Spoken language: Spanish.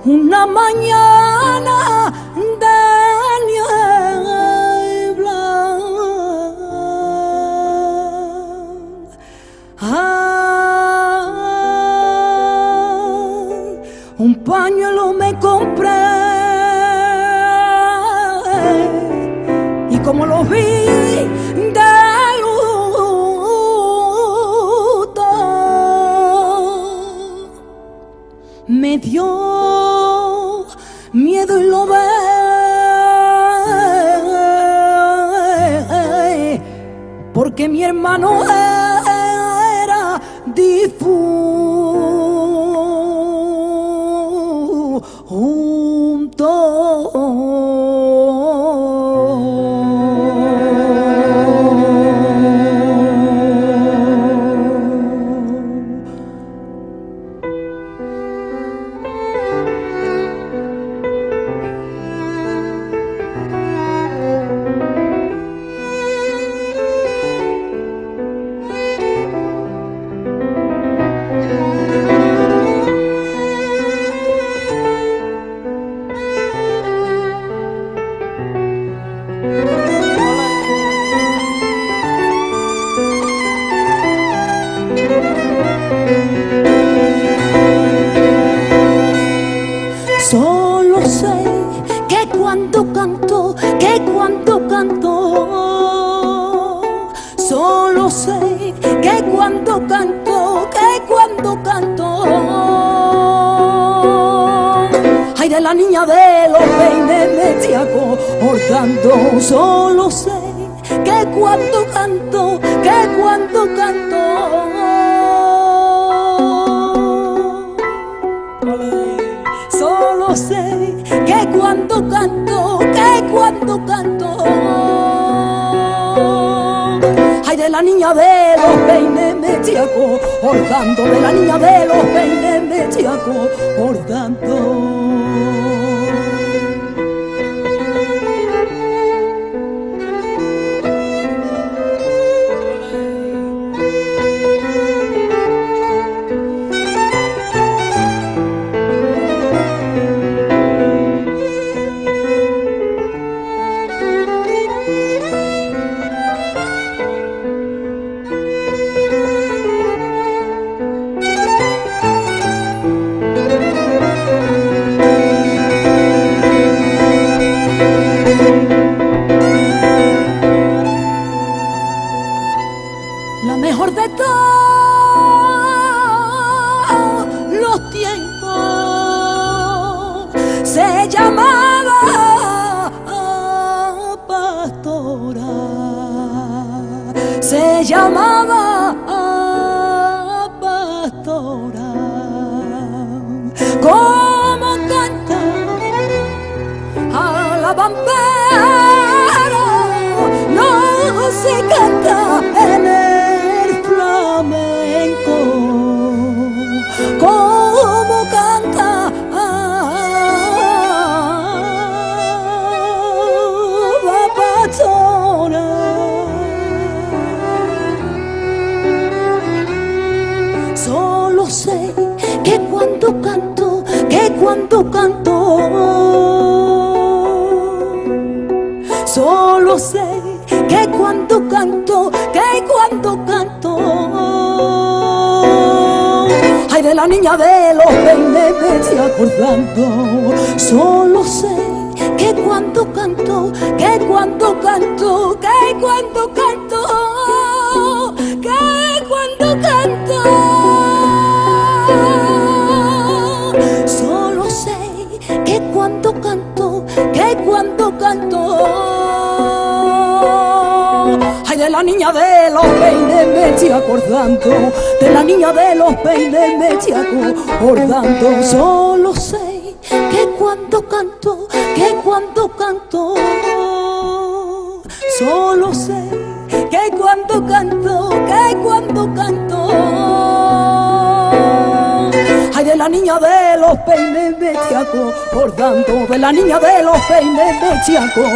una mañana de niebla. Un pañuelo me compré y como lo vi de luto, me dio miedo y lo ve, porque mi hermano era Solo sé que cuando canto, solo sé que cuando canto, ay, de la niña de los peines me estoy acordando. Solo sé que cuando canto, solo sé que cuando canto, ay, de la niña de los peines me estoy acordando, de la niña de los peines me estoy acordando. La mejor de todos los tiempos se llamaba Pastora, se llamaba Pastora. Como canta a la bambera, no se canta en el flamenco, como canta la Pastora. Solo sé que cuando canto, solo sé que cuando canto, ay, de la niña de los peines me estoy acordando. Solo sé que cuando canto, solo sé que cuando canto, ay, de la niña de los peines me estoy acordando, de la niña de los peines me estoy acordando. Solo sé que cuando canto, solo sé que cuando canto, ay, de la niña de los peines me estoy acordando, de la niña de los peines me estoy acordando.